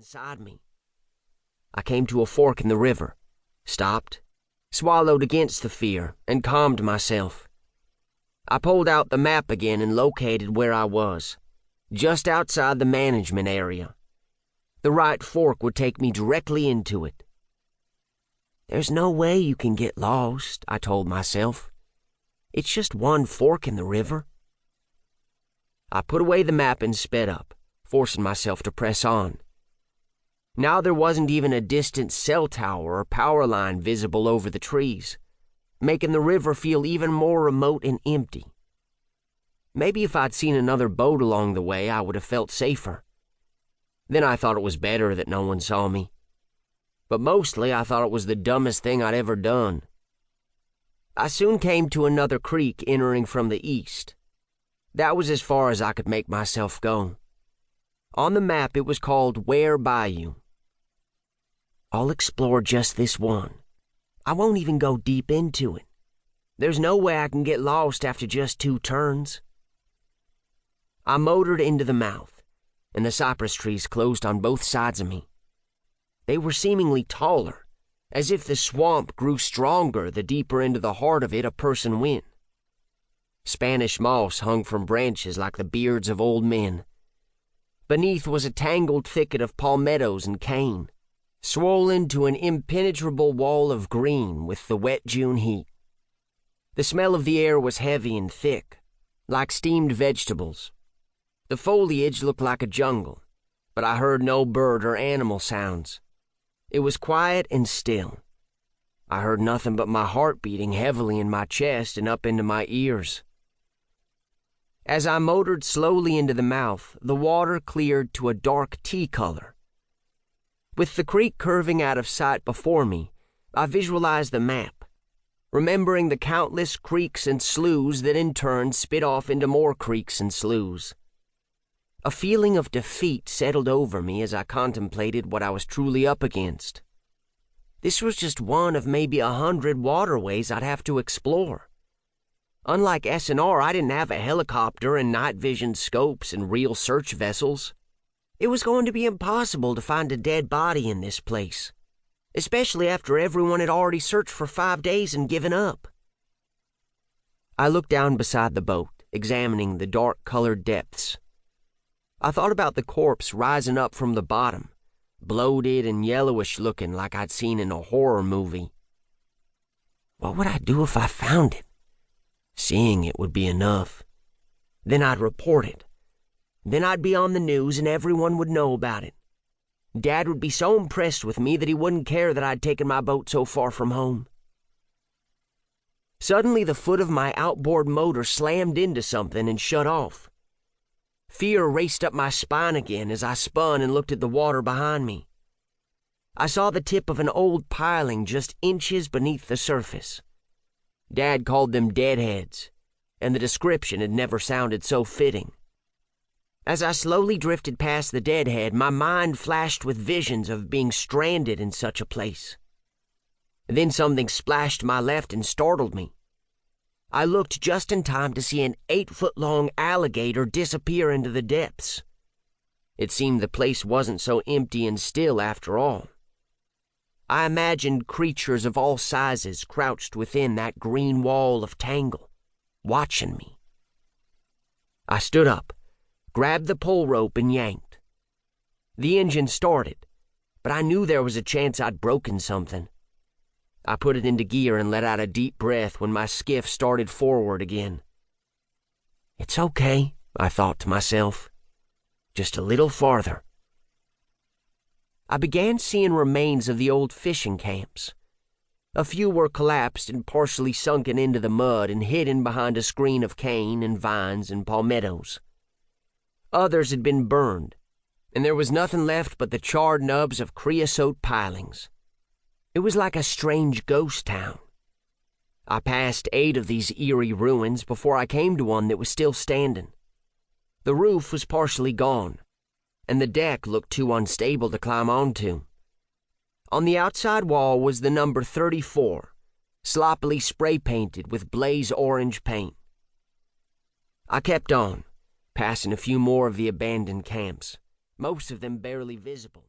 inside me. I came to a fork in the river, stopped, swallowed against the fear, and calmed myself. I pulled out the map again and located where I was, just outside the management area. The right fork would take me directly into it. There's no way you can get lost, I told myself. It's just one fork in the river. I put away the map and sped up, forcing myself to press on. Now there wasn't even a distant cell tower or power line visible over the trees, making the river feel even more remote and empty. Maybe if I'd seen another boat along the way, I would have felt safer. Then I thought it was better that no one saw me. But mostly I thought it was the dumbest thing I'd ever done. I soon came to another creek entering from the east. That was as far as I could make myself go. On the map it was called Bayou. I'll explore just this one. I won't even go deep into it. There's no way I can get lost after just 2 turns. I motored into the mouth, and the cypress trees closed on both sides of me. They were seemingly taller, as if the swamp grew stronger the deeper into the heart of it a person went. Spanish moss hung from branches like the beards of old men. Beneath was a tangled thicket of palmettos and cane, swollen to an impenetrable wall of green with the wet June heat. The smell of the air was heavy and thick, like steamed vegetables. The foliage looked like a jungle, but I heard no bird or animal sounds. It was quiet and still. I heard nothing but my heart beating heavily in my chest and up into my ears. As I motored slowly into the mouth, the water cleared to a dark tea color. With the creek curving out of sight before me, I visualized the map, remembering the countless creeks and sloughs that in turn spit off into more creeks and sloughs. A feeling of defeat settled over me as I contemplated what I was truly up against. This was just one of maybe 100 waterways I'd have to explore. Unlike S&R, I didn't have a helicopter and night vision scopes and real search vessels. It was going to be impossible to find a dead body in this place, especially after everyone had already searched for 5 days and given up. I looked down beside the boat, examining the dark-colored depths. I thought about the corpse rising up from the bottom, bloated and yellowish-looking like I'd seen in a horror movie. What would I do if I found it? Seeing it would be enough. Then I'd report it. Then I'd be on the news and everyone would know about it. Dad would be so impressed with me that he wouldn't care that I'd taken my boat so far from home. Suddenly the foot of my outboard motor slammed into something and shut off. Fear raced up my spine again as I spun and looked at the water behind me. I saw the tip of an old piling just inches beneath the surface. Dad called them deadheads, and the description had never sounded so fitting. As I slowly drifted past the deadhead, my mind flashed with visions of being stranded in such a place. Then something splashed to my left and startled me. I looked just in time to see an 8-foot-long alligator disappear into the depths. It seemed the place wasn't so empty and still after all. I imagined creatures of all sizes crouched within that green wall of tangle, watching me. I stood up, grabbed the pull rope and yanked. The engine started, but I knew there was a chance I'd broken something. I put it into gear and let out a deep breath when my skiff started forward again. It's okay, I thought to myself. Just a little farther. I began seeing remains of the old fishing camps. A few were collapsed and partially sunken into the mud and hidden behind a screen of cane and vines and palmettos. Others had been burned, and there was nothing left but the charred nubs of creosote pilings. It was like a strange ghost town. I passed 8 of these eerie ruins before I came to one that was still standing. The roof was partially gone, and the deck looked too unstable to climb onto. On the outside wall was the number 34, sloppily spray-painted with blaze orange paint. I kept on, passing a few more of the abandoned camps, most of them barely visible.